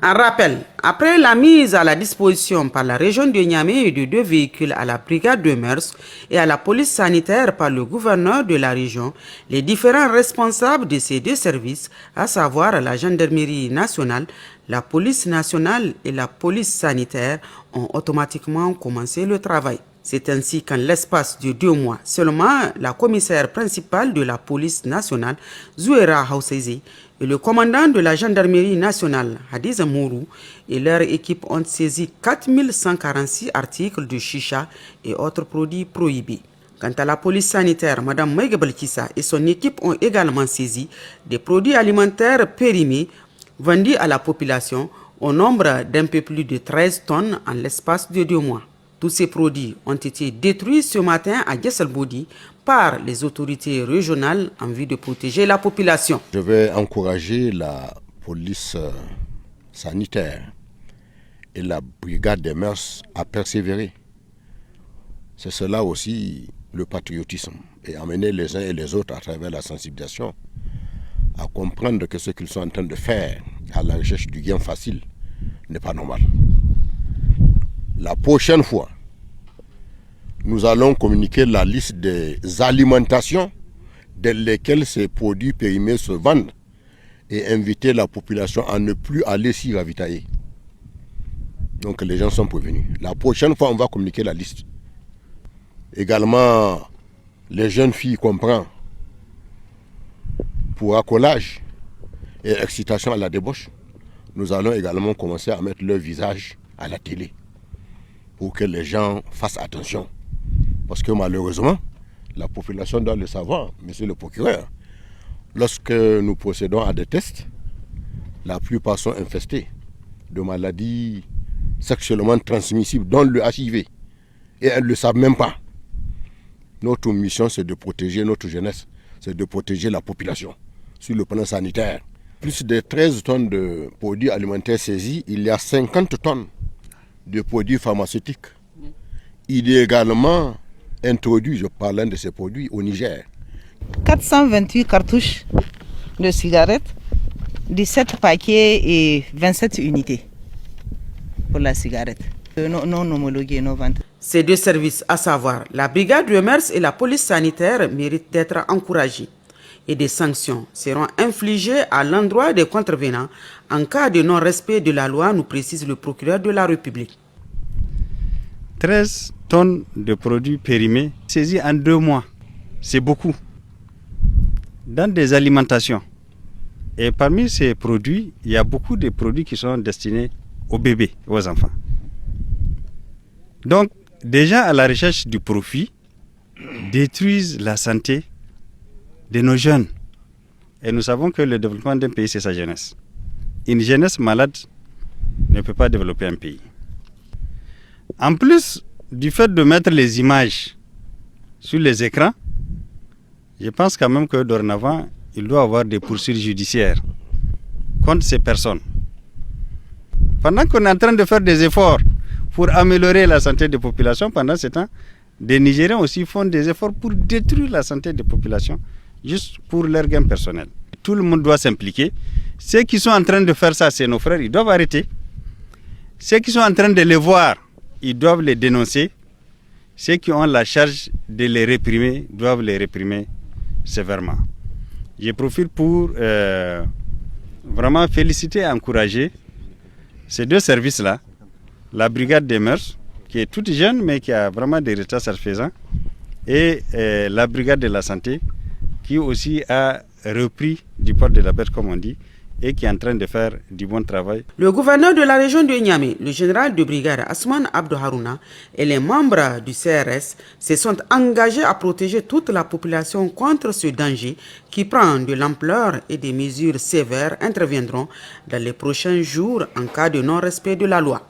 Un rappel, après la mise à la disposition par la région de Niamey de 2 véhicules à la brigade de Mœurs et à la police sanitaire par le gouverneur de la région, les différents responsables de ces 2 services, à savoir la gendarmerie nationale, la police nationale et la police sanitaire, ont automatiquement commencé le travail. C'est ainsi qu'en l'espace de 2 mois seulement, la commissaire principale de la police nationale, Zouera Hausezi, et le commandant de la gendarmerie nationale, Hadiza Mourou, et leur équipe ont saisi 4146 articles de chicha et autres produits prohibés. Quant à la police sanitaire, Mme Maïga Balkissa et son équipe ont également saisi des produits alimentaires périmés vendus à la population au nombre d'un peu plus de 13 tonnes en l'espace de 2 mois. Tous ces produits ont été détruits ce matin à Gesselboudi par les autorités régionales en vue de protéger la population. Je vais encourager la police sanitaire et la brigade des mœurs à persévérer. C'est cela aussi le patriotisme et amener les uns et les autres à travers la sensibilisation à comprendre que ce qu'ils sont en train de faire à la recherche du gain facile n'est pas normal. La prochaine fois, nous allons communiquer la liste des alimentations dans lesquelles ces produits périmés se vendent et inviter la population à ne plus aller s'y ravitailler. Donc les gens sont prévenus. La prochaine fois, on va communiquer la liste. Également, les jeunes filles comprennent pour accolage et excitation à la débauche. Nous allons également commencer à mettre leur visage à la télé pour que les gens fassent attention. Parce que malheureusement, la population doit le savoir, monsieur le procureur. Lorsque nous procédons à des tests, la plupart sont infestés de maladies sexuellement transmissibles, dont le HIV. Et elles ne le savent même pas. Notre mission, c'est de protéger notre jeunesse, c'est de protéger la population sur le plan sanitaire. Plus de 13 tonnes de produits alimentaires saisis, il y a 50 tonnes de produits pharmaceutiques. Il est également introduit, je parle de ces produits, au Niger. 428 cartouches de cigarettes, 17 paquets et 27 unités pour la cigarette. Non homologuées, non ventes. Ces 2 services, à savoir la brigade de Mœurs et la police sanitaire, méritent d'être encouragés. Et des sanctions seront infligées à l'endroit des contrevenants en cas de non-respect de la loi, nous précise le procureur de la République. 13 tonnes de produits périmés saisis en 2 mois, c'est beaucoup. Dans des alimentations. Et parmi ces produits, il y a beaucoup de produits qui sont destinés aux bébés, aux enfants. Donc, déjà à la recherche du profit, détruisent la santé de nos jeunes. Et nous savons que le développement d'un pays, c'est sa jeunesse. Une jeunesse malade ne peut pas développer un pays. En plus du fait de mettre les images sur les écrans, je pense quand même que dorénavant, il doit y avoir des poursuites judiciaires contre ces personnes. Pendant qu'on est en train de faire des efforts pour améliorer la santé des populations, pendant ce temps, des Nigériens aussi font des efforts pour détruire la santé des populations, juste pour leur gain personnel. Tout le monde doit s'impliquer. Ceux qui sont en train de faire ça, c'est nos frères, ils doivent arrêter. Ceux qui sont en train de les voir, ils doivent les dénoncer. Ceux qui ont la charge de les réprimer doivent les réprimer sévèrement. Je profite pour vraiment féliciter et encourager ces 2 services-là, la brigade des mœurs, qui est toute jeune mais qui a vraiment des résultats satisfaisants, et la brigade de la santé, qui aussi a repris du poil de la bête, comme on dit, et qui est en train de faire du bon travail. Le gouverneur de la région de Niamey, le général de brigade Asman Abdou Harouna et les membres du CRS se sont engagés à protéger toute la population contre ce danger qui prend de l'ampleur et des mesures sévères interviendront dans les prochains jours en cas de non-respect de la loi.